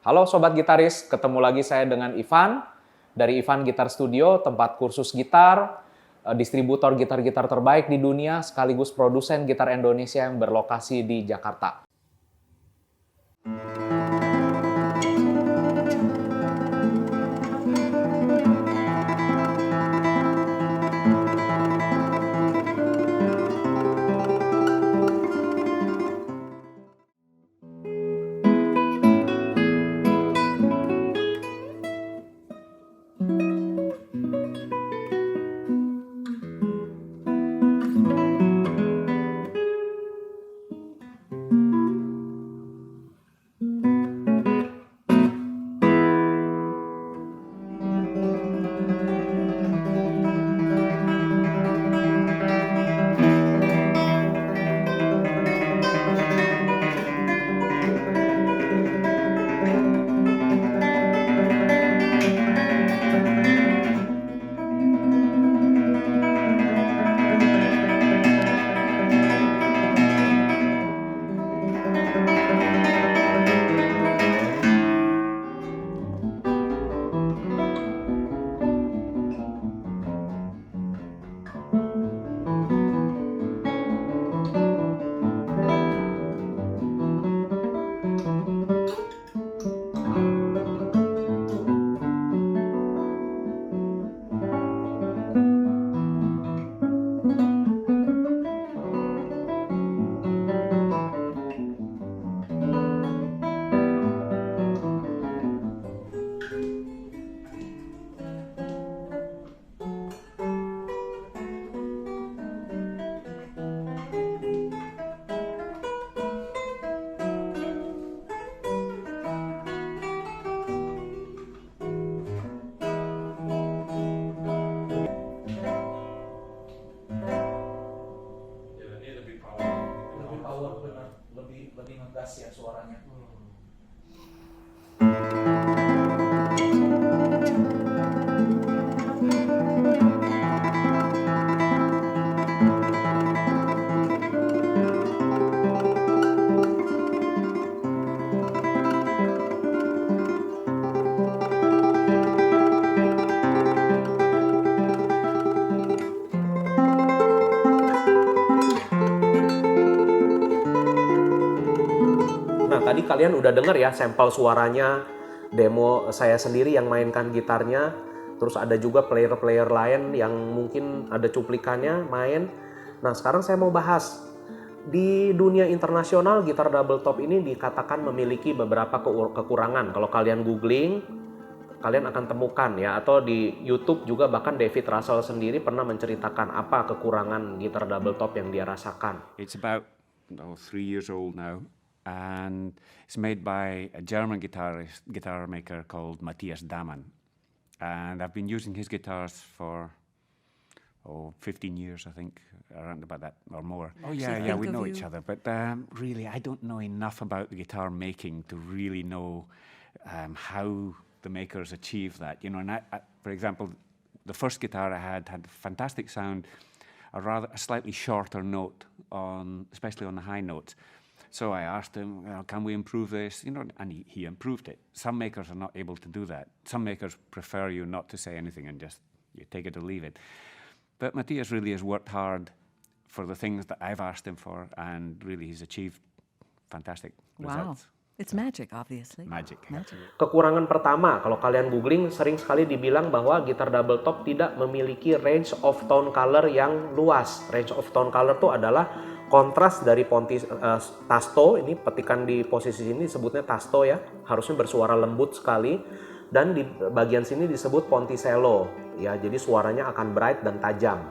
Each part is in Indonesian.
Halo Sobat Gitaris, ketemu lagi saya dengan Ivan dari Ivan Gitar Studio, tempat kursus gitar, distributor gitar-gitar terbaik di dunia, sekaligus produsen gitar Indonesia yang berlokasi di Jakarta. Lebih power benar, lebih ngegas ya suaranya. Nah, tadi kalian udah denger ya sampel suaranya, demo saya sendiri yang mainkan gitarnya, terus ada juga player-player lain yang mungkin ada cuplikannya main. Nah, sekarang saya mau bahas, di dunia internasional gitar double top ini dikatakan memiliki beberapa kekurangan. Kalau kalian googling, kalian akan temukan ya, atau di YouTube juga bahkan David Russell sendiri pernah menceritakan apa kekurangan gitar double top yang dia rasakan. It's about 3 years old now, and it's made by a German guitar maker called Matthias Damann. And I've been using his guitars for 15 years, I think, around about that or more. Oh yeah, we know each other, but really I don't know enough about the guitar making to really know how the makers achieve that. You know, and for example, the first guitar I had fantastic sound, a slightly shorter note especially on the high notes. So I asked him, can we improve this? You know, and he improved it. Some makers are not able to do that. Some makers prefer you not to say anything and just you take it or leave it. But Matthias really has worked hard for the things that I've asked him for, and really he's achieved fantastic results. Wow. It's magic, obviously. Magic. Kekurangan pertama, kalau kalian googling sering sekali dibilang bahwa gitar double top tidak memiliki range of tone color yang luas. Range of tone color itu adalah kontras dari tasto, ini petikan di posisi sini disebutnya tasto ya, harusnya bersuara lembut sekali, dan di bagian sini disebut ponticello ya, jadi suaranya akan bright dan tajam.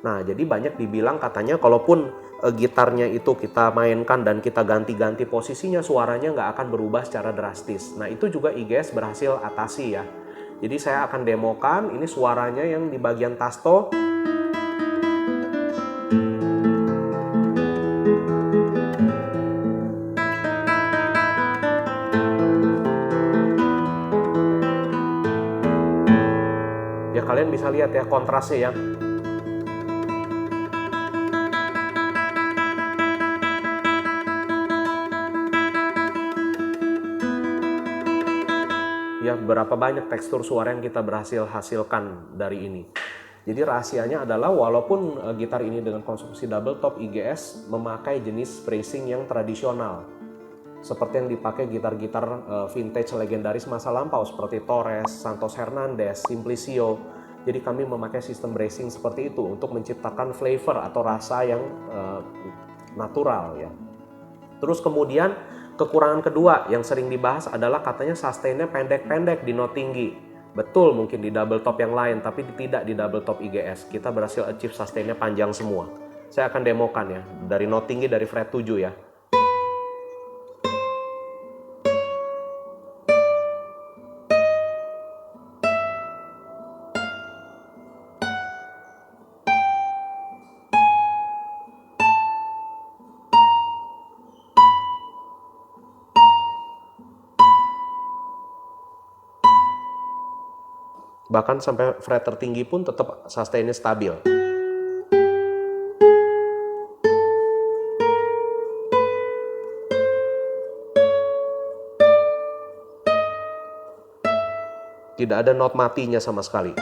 Nah, jadi banyak dibilang katanya kalaupun gitarnya itu kita mainkan dan kita ganti-ganti posisinya, suaranya nggak akan berubah secara drastis. Nah, itu juga IGS berhasil atasi ya. Jadi saya akan demokan, ini suaranya yang di bagian tasto. Ya, kalian bisa lihat ya kontrasnya ya. Ya, berapa banyak tekstur suara yang kita berhasil hasilkan dari ini. Jadi rahasianya adalah walaupun gitar ini dengan konstruksi double top, IGS memakai jenis phrasing yang tradisional. Seperti yang dipakai gitar-gitar vintage legendaris masa lampau seperti Torres, Santos Hernandez, Simplicio. Jadi kami memakai sistem bracing seperti itu untuk menciptakan flavor atau rasa yang natural ya. Terus kemudian kekurangan kedua yang sering dibahas adalah katanya sustain-nya pendek-pendek di not tinggi. Betul mungkin di double top yang lain, tapi tidak di double top IGS. Kita berhasil achieve sustain-nya panjang semua. Saya akan demokan ya, dari not tinggi dari fret 7 ya. Bahkan sampai fret tertinggi pun tetap sustain-nya stabil. Tidak ada not matinya sama sekali.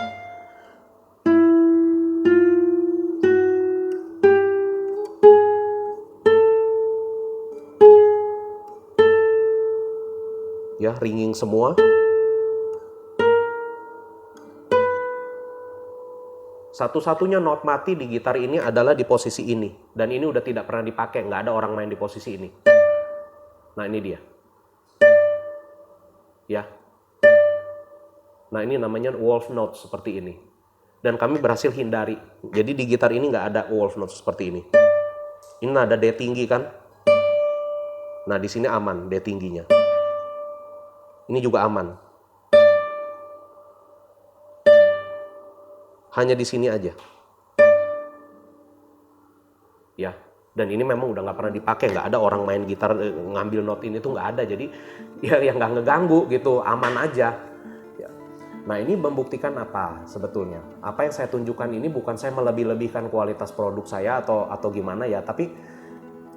Ya, ringing semua. Satu-satunya not mati di gitar ini adalah di posisi ini. Dan ini udah tidak pernah dipakai, nggak ada orang main di posisi ini. Nah, ini dia. Ya. Nah, ini namanya wolf note seperti ini. Dan kami berhasil hindari. Jadi di gitar ini nggak ada wolf note seperti ini. Ini nada D tinggi kan? Nah, di sini aman D tingginya. Ini juga aman. Hanya di sini aja. Ya, dan ini memang udah nggak pernah dipakai, nggak ada orang main gitar ngambil not ini tuh nggak ada. Jadi ya yang nggak ngeganggu gitu, aman aja. Ya. Nah, ini membuktikan apa sebetulnya? Apa yang saya tunjukkan ini bukan saya melebih-lebihkan kualitas produk saya atau gimana ya, tapi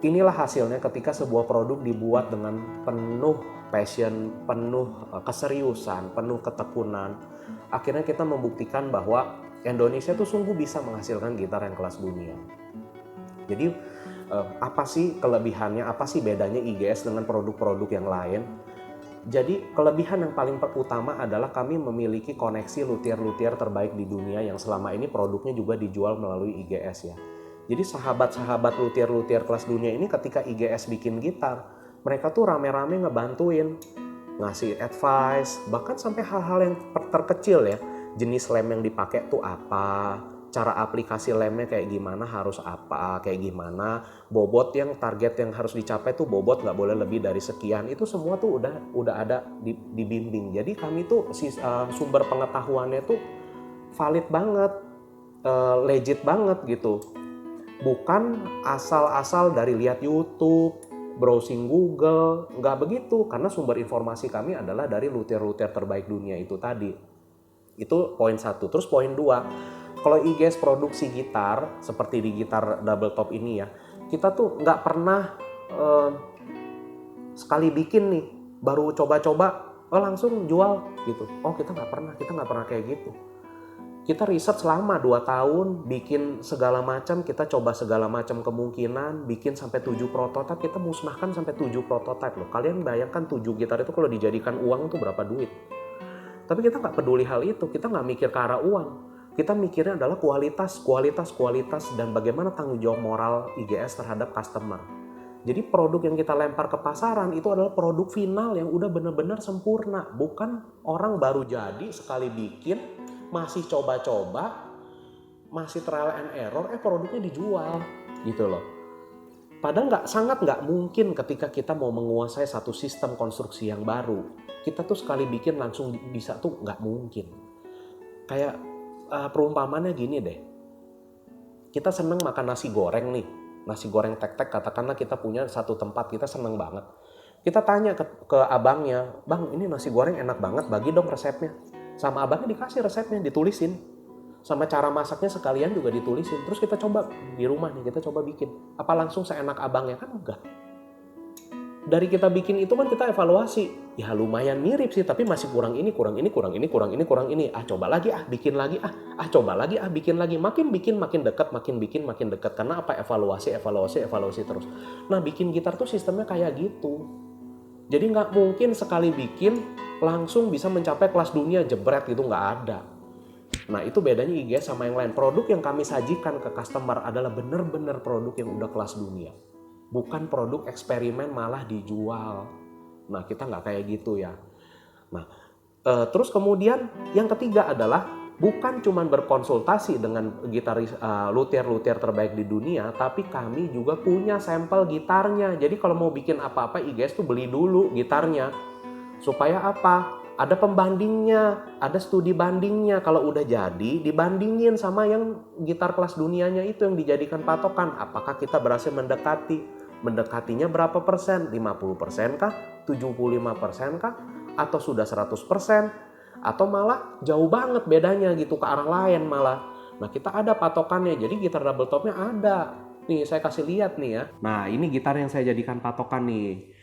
inilah hasilnya ketika sebuah produk dibuat dengan penuh passion, penuh keseriusan, penuh ketekunan. Akhirnya kita membuktikan bahwa Indonesia tuh sungguh bisa menghasilkan gitar yang kelas dunia. Jadi apa sih kelebihannya, apa sih bedanya IGS dengan produk-produk yang lain? Jadi kelebihan yang paling utama adalah kami memiliki koneksi luthier-luthier terbaik di dunia yang selama ini produknya juga dijual melalui IGS ya. Jadi sahabat-sahabat luthier-luthier kelas dunia ini ketika IGS bikin gitar, mereka tuh rame-rame ngebantuin, ngasih advice, bahkan sampai hal-hal yang terkecil ya. Jenis lem yang dipakai tuh apa, cara aplikasi lemnya kayak gimana, harus apa, kayak gimana, bobot yang target yang harus dicapai tuh bobot nggak boleh lebih dari sekian, itu semua tuh udah ada dibimbing. Jadi kami tuh sumber pengetahuannya tuh valid banget, legit banget gitu. Bukan asal-asal dari lihat YouTube, browsing Google, nggak begitu, karena sumber informasi kami adalah dari luthier-luthier terbaik dunia itu tadi. Itu poin satu. Terus poin dua, kalau IGS produksi gitar seperti di gitar double top ini ya, kita tuh nggak pernah sekali bikin nih baru coba-coba langsung jual gitu. Oh, kita nggak pernah kayak gitu. Kita riset selama 2 tahun, bikin segala macam, kita coba segala macam kemungkinan, bikin sampai 7 prototipe, kita musnahkan sampai 7 prototipe loh. Kalian bayangkan 7 gitar itu kalau dijadikan uang tuh berapa duit. Tapi kita nggak peduli hal itu, kita nggak mikir ke arah uang. Kita mikirnya adalah kualitas, dan bagaimana tanggung jawab moral IGS terhadap customer. Jadi produk yang kita lempar ke pasaran itu adalah produk final yang udah benar-benar sempurna. Bukan orang baru jadi sekali bikin, masih coba-coba, masih trial and error, produknya dijual gitu loh. Padahal sangat nggak mungkin ketika kita mau menguasai satu sistem konstruksi yang baru. Kita tuh sekali bikin langsung bisa tuh nggak mungkin. Kayak perumpamannya gini deh. Kita seneng makan nasi goreng nih. Nasi goreng tek-tek, katakanlah kita punya satu tempat, kita seneng banget. Kita tanya ke abangnya, "Bang, ini nasi goreng enak banget, bagi dong resepnya." Sama abangnya dikasih resepnya, ditulisin. Sama cara masaknya sekalian juga ditulisin. Terus kita coba di rumah nih, kita coba bikin. Apa langsung seenak abangnya? Kan enggak. Dari kita bikin itu kan kita evaluasi. Ya lumayan mirip sih, tapi masih kurang ini, kurang ini, kurang ini, kurang ini, kurang ini. Coba lagi, bikin lagi, coba lagi, bikin lagi. Makin bikin, makin dekat, makin bikin, makin dekat. Karena apa? Evaluasi terus. Nah, bikin gitar tuh sistemnya kayak gitu. Jadi nggak mungkin sekali bikin langsung bisa mencapai kelas dunia jebret gitu, nggak ada. Nah, itu bedanya IGS sama yang lain. Produk yang kami sajikan ke customer adalah benar-benar produk yang udah kelas dunia. Bukan produk eksperimen malah dijual. Nah, kita nggak kayak gitu ya. Nah, terus kemudian yang ketiga adalah bukan cuma berkonsultasi dengan gitaris luthier terbaik di dunia, tapi kami juga punya sampel gitarnya. Jadi kalau mau bikin apa-apa, IGS tuh beli dulu gitarnya. Supaya apa? Ada pembandingnya, ada studi bandingnya. Kalau udah jadi, dibandingin sama yang gitar kelas dunianya itu yang dijadikan patokan. Apakah kita berhasil mendekatinya berapa persen? 50% kah? 75% kah? Atau sudah 100%? Atau malah jauh banget bedanya gitu ke arah lain malah. Nah, kita ada patokannya. Jadi gitar double topnya ada. Nih saya kasih lihat nih ya. Nah, ini gitar yang saya jadikan patokan nih.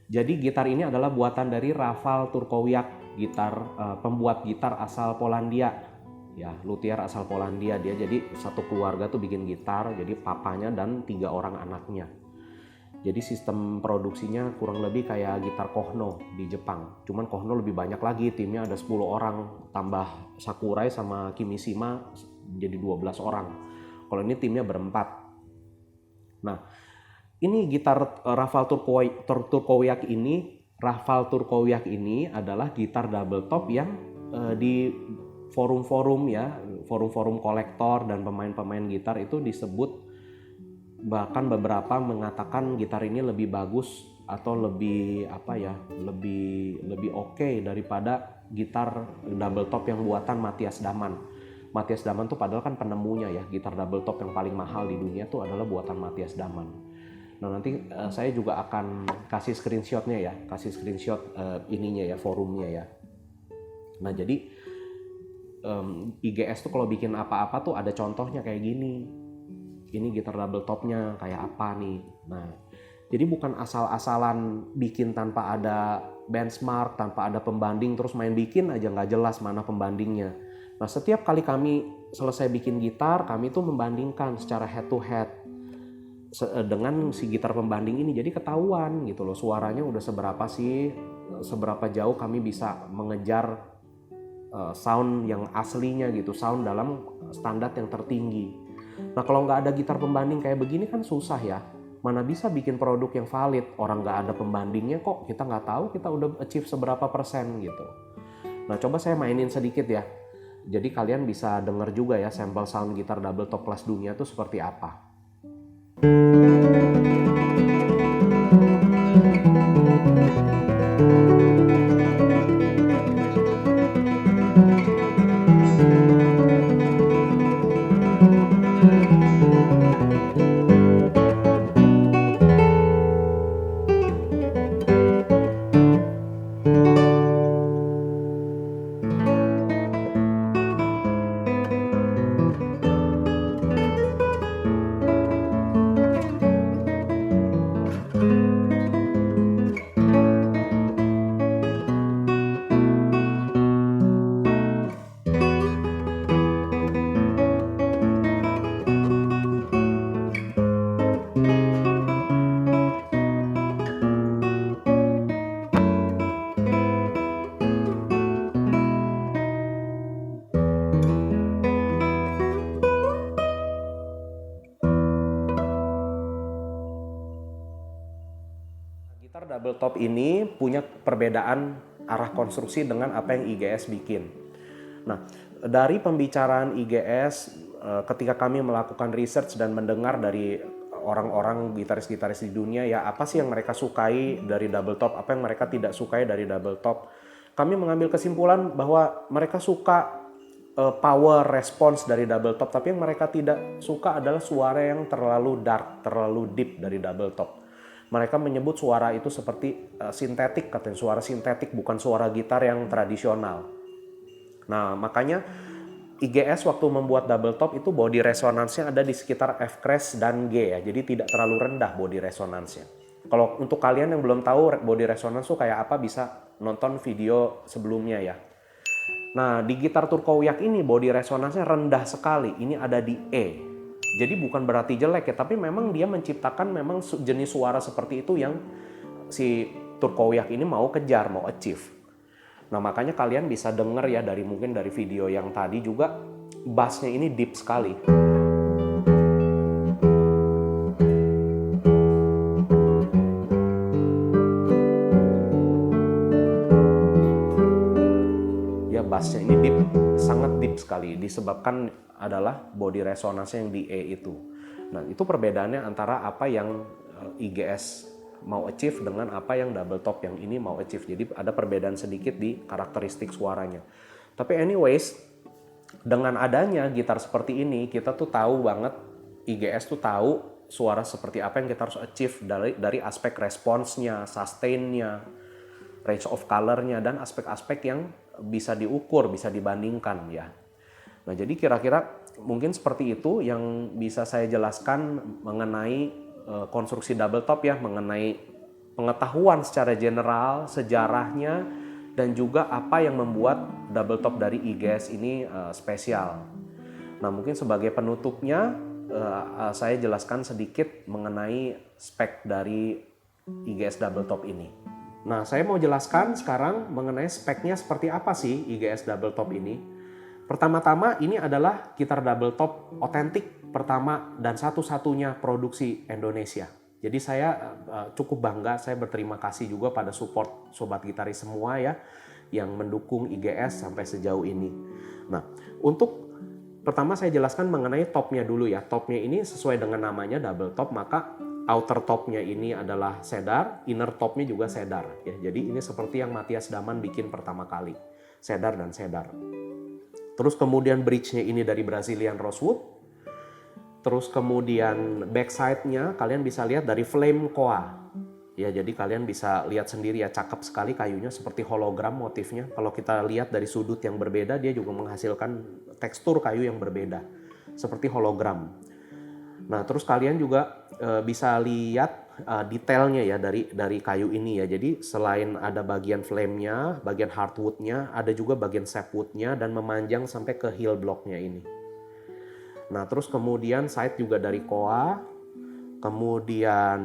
Jadi gitar ini adalah buatan dari Rafał Turkowiak, pembuat gitar asal Polandia. Ya, luthier asal Polandia dia. Jadi satu keluarga tuh bikin gitar, jadi papanya dan 3 orang anaknya. Jadi sistem produksinya kurang lebih kayak gitar Kohno di Jepang. Cuman Kohno lebih banyak lagi, timnya ada 10 orang, tambah Sakurai sama Kimishima jadi 12 orang. Kalau ini timnya berempat. Nah, ini gitar Rafał Turkowiak ini adalah gitar double top yang di forum-forum kolektor dan pemain-pemain gitar itu disebut, bahkan beberapa mengatakan gitar ini lebih bagus atau lebih oke daripada gitar double top yang buatan Matthias Daman. Matthias Daman tuh padahal kan penemunya ya, gitar double top yang paling mahal di dunia tuh adalah buatan Matthias Daman. Nah, nanti saya juga akan kasih screenshotnya ya, ininya ya, forumnya ya. Nah, jadi IGS tuh kalau bikin apa-apa tuh ada contohnya kayak gini. Ini gitar double topnya kayak apa nih. Nah, jadi bukan asal-asalan bikin tanpa ada benchmark, tanpa ada pembanding, terus main bikin aja nggak jelas mana pembandingnya. Nah, setiap kali kami selesai bikin gitar, kami tuh membandingkan secara head to head dengan si gitar pembanding ini. Jadi ketahuan gitu loh, suaranya udah seberapa sih, seberapa jauh kami bisa mengejar sound yang aslinya gitu, sound dalam standar yang tertinggi. Nah, kalau nggak ada gitar pembanding kayak begini kan susah ya. Mana bisa bikin produk yang valid, orang nggak ada pembandingnya kok kita nggak tahu kita udah achieve seberapa persen gitu. Nah, coba saya mainin sedikit ya. Jadi kalian bisa denger juga ya sampel sound gitar double top kelas dunia tuh seperti apa. Gitar double top ini punya perbedaan arah konstruksi dengan apa yang IGS bikin. Nah, dari pembicaraan IGS ketika kami melakukan research dan mendengar dari orang-orang gitaris-gitaris di dunia ya, apa sih yang mereka sukai dari double top, apa yang mereka tidak sukai dari double top. Kami mengambil kesimpulan bahwa mereka suka power response dari double top, tapi yang mereka tidak suka adalah suara yang terlalu dark, terlalu deep dari double top. Mereka menyebut suara itu seperti sintetik, katanya suara sintetik, bukan suara gitar yang tradisional. Nah, makanya IGS waktu membuat double top itu body resonance-nya ada di sekitar F crash dan G ya. Jadi tidak terlalu rendah body resonance-nya. Kalau untuk kalian yang belum tahu body resonance tuh kayak apa, bisa nonton video sebelumnya ya. Nah, di gitar Turkowiak ini body resonance-nya rendah sekali. Ini ada di E. Jadi bukan berarti jelek ya, tapi memang dia menciptakan memang jenis suara seperti itu yang si Turkowiak ini mau kejar, mau achieve. Nah, makanya kalian bisa denger ya mungkin dari video yang tadi juga bassnya ini deep sekali. Bassnya ini deep, sangat deep sekali, disebabkan adalah body resonance yang di E itu. Nah, itu perbedaannya antara apa yang IGS mau achieve dengan apa yang double top yang ini mau achieve. Jadi ada perbedaan sedikit di karakteristik suaranya. Tapi anyways, dengan adanya gitar seperti ini, kita tuh tahu banget, IGS tuh tahu suara seperti apa yang kita harus achieve dari aspek responsnya, sustainnya, range of color-nya, dan aspek-aspek yang bisa diukur, bisa dibandingkan ya. Nah, jadi kira-kira mungkin seperti itu yang bisa saya jelaskan mengenai konstruksi double top ya, mengenai pengetahuan secara general, sejarahnya, dan juga apa yang membuat double top dari IGS ini spesial. Nah, mungkin sebagai penutupnya saya jelaskan sedikit mengenai spek dari IGS double top ini. Nah, saya mau jelaskan sekarang mengenai speknya seperti apa sih IGS double top ini. Pertama-tama ini adalah gitar double top otentik pertama dan satu-satunya produksi Indonesia. Jadi saya cukup bangga, saya berterima kasih juga pada support sobat gitaris semua ya yang mendukung IGS sampai sejauh ini. Nah, untuk pertama saya jelaskan mengenai topnya dulu ya. Topnya ini sesuai dengan namanya double top, maka outer topnya ini adalah cedar, inner topnya juga cedar. Ya, jadi ini seperti yang Matthias Daman bikin pertama kali, cedar dan cedar. Terus kemudian bridge-nya ini dari Brazilian rosewood. Terus kemudian backside-nya kalian bisa lihat dari flame koa. Ya, jadi kalian bisa lihat sendiri ya, cakep sekali kayunya seperti hologram motifnya. Kalau kita lihat dari sudut yang berbeda, dia juga menghasilkan tekstur kayu yang berbeda, seperti hologram. Nah, terus kalian juga bisa lihat detailnya ya dari kayu ini ya. Jadi selain ada bagian flame-nya, bagian hardwood-nya, ada juga bagian sapwood-nya dan memanjang sampai ke heel block-nya ini. Nah, terus kemudian side juga dari koa, kemudian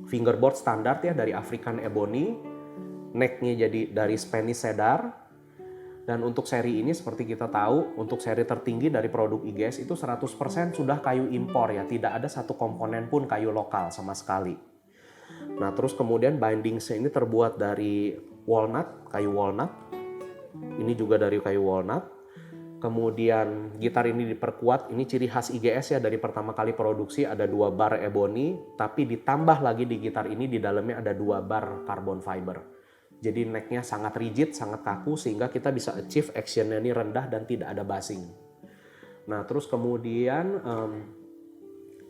fingerboard standar ya dari African ebony, neck-nya jadi dari Spanish cedar. Dan untuk seri ini seperti kita tahu, untuk seri tertinggi dari produk IGS itu 100% sudah kayu impor ya, tidak ada satu komponen pun kayu lokal sama sekali. Nah, terus kemudian bindingsnya ini terbuat dari walnut, kayu walnut. Ini juga dari kayu walnut. Kemudian gitar ini diperkuat, ini ciri khas IGS ya, dari pertama kali produksi ada 2 bar ebony, tapi ditambah lagi di gitar ini di dalamnya ada 2 bar carbon fiber. Jadi neck-nya sangat rigid, sangat kaku sehingga kita bisa achieve action-nya ini rendah dan tidak ada bassing. Nah, terus kemudian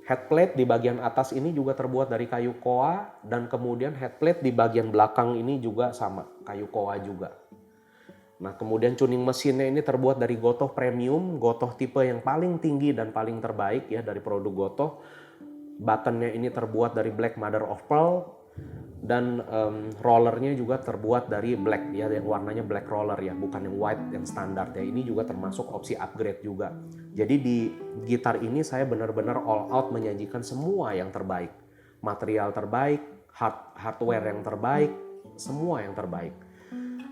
headplate di bagian atas ini juga terbuat dari kayu koa, dan kemudian headplate di bagian belakang ini juga sama, kayu koa juga. Nah, kemudian tuning mesinnya ini terbuat dari Gotoh Premium, Gotoh tipe yang paling tinggi dan paling terbaik ya dari produk Gotoh. Buttonnya ini terbuat dari black mother of pearl, dan rollernya juga terbuat dari black ya, yang warnanya black roller ya, bukan yang white yang standar ya. Ini juga termasuk opsi upgrade juga. Jadi di gitar ini saya benar-benar all out menyajikan semua yang terbaik, material terbaik, hardware yang terbaik, semua yang terbaik.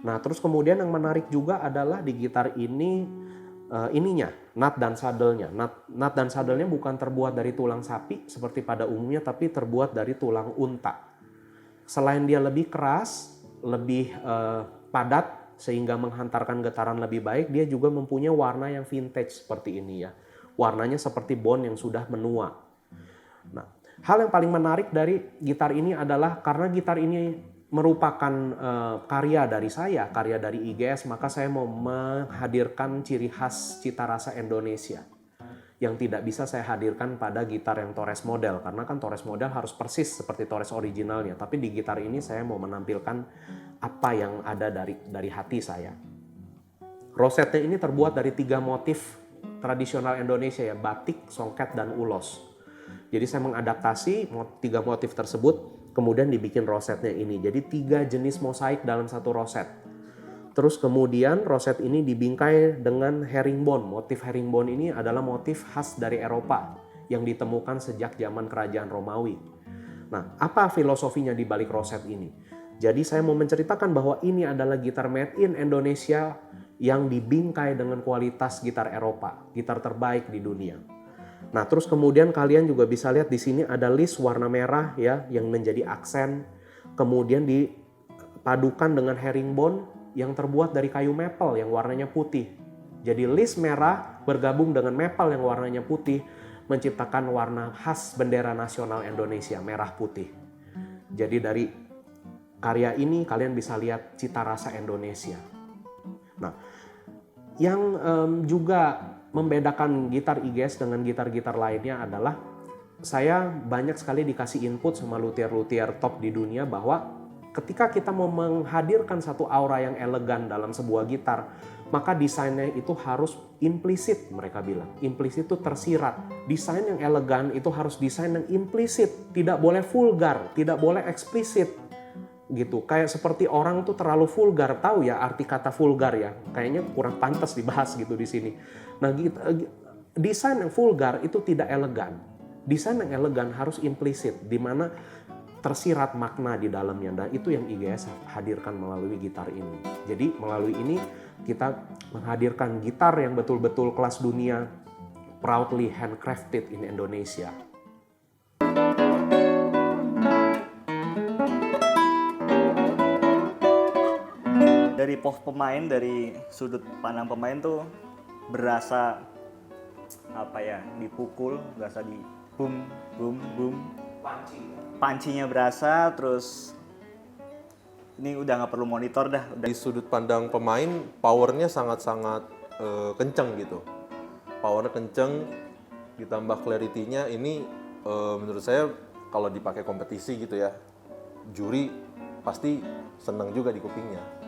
Nah, terus kemudian yang menarik juga adalah di gitar ini ininya, nut dan saddle-nya. Nut dan saddle-nya bukan terbuat dari tulang sapi seperti pada umumnya, tapi terbuat dari tulang unta. Selain dia lebih keras, lebih padat sehingga menghantarkan getaran lebih baik, dia juga mempunyai warna yang vintage seperti ini ya. Warnanya seperti bone yang sudah menua. Nah, hal yang paling menarik dari gitar ini adalah karena gitar ini merupakan karya dari saya, karya dari IGS, maka saya mau menghadirkan ciri khas cita rasa Indonesia yang tidak bisa saya hadirkan pada gitar yang Torres model, karena kan Torres model harus persis seperti Torres originalnya, tapi di gitar ini saya mau menampilkan apa yang ada dari hati saya. Rosetnya ini terbuat dari 3 motif tradisional Indonesia ya, batik, songket, dan ulos. Jadi saya mengadaptasi 3 motif tersebut, kemudian dibikin rosetnya ini. Jadi 3 jenis mosaik dalam satu roset. Terus kemudian roset ini dibingkai dengan herringbone. Motif herringbone ini adalah motif khas dari Eropa yang ditemukan sejak zaman kerajaan Romawi. Nah, apa filosofinya di balik roset ini? Jadi saya mau menceritakan bahwa ini adalah gitar made in Indonesia yang dibingkai dengan kualitas gitar Eropa, gitar terbaik di dunia. Nah, terus kemudian kalian juga bisa lihat di sini ada list warna merah ya yang menjadi aksen. Kemudian dipadukan dengan herringbone yang terbuat dari kayu maple yang warnanya putih. Jadi list merah bergabung dengan maple yang warnanya putih menciptakan warna khas bendera nasional Indonesia, merah putih. Jadi dari karya ini kalian bisa lihat cita rasa Indonesia. Nah, yang juga membedakan gitar IGS dengan gitar-gitar lainnya adalah saya banyak sekali dikasih input sama luthier-luthier top di dunia bahwa ketika kita mau menghadirkan satu aura yang elegan dalam sebuah gitar, maka desainnya itu harus implisit, mereka bilang. Implisit itu tersirat. Desain yang elegan itu harus desain yang implisit, tidak boleh vulgar, tidak boleh eksplisit. Gitu. Kayak seperti orang tuh terlalu vulgar, tahu ya arti kata vulgar ya. Kayaknya kurang pantas dibahas gitu di sini. Nah, desain yang vulgar itu tidak elegan. Desain yang elegan harus implisit, di mana tersirat makna di dalamnya. Dan itu yang IGS hadirkan melalui gitar ini. Jadi melalui ini kita menghadirkan gitar yang betul-betul kelas dunia, proudly handcrafted in Indonesia. Dari pemain, dari sudut pandang pemain tuh berasa apa ya, dipukul, berasa di boom boom boom, pancinya berasa. Terus ini udah nggak perlu monitor dah. Di sudut pandang pemain, powernya sangat-sangat kenceng gitu. Powernya kenceng, ditambah clarity-nya ini menurut saya kalau dipakai kompetisi gitu ya, juri pasti seneng juga di kupingnya.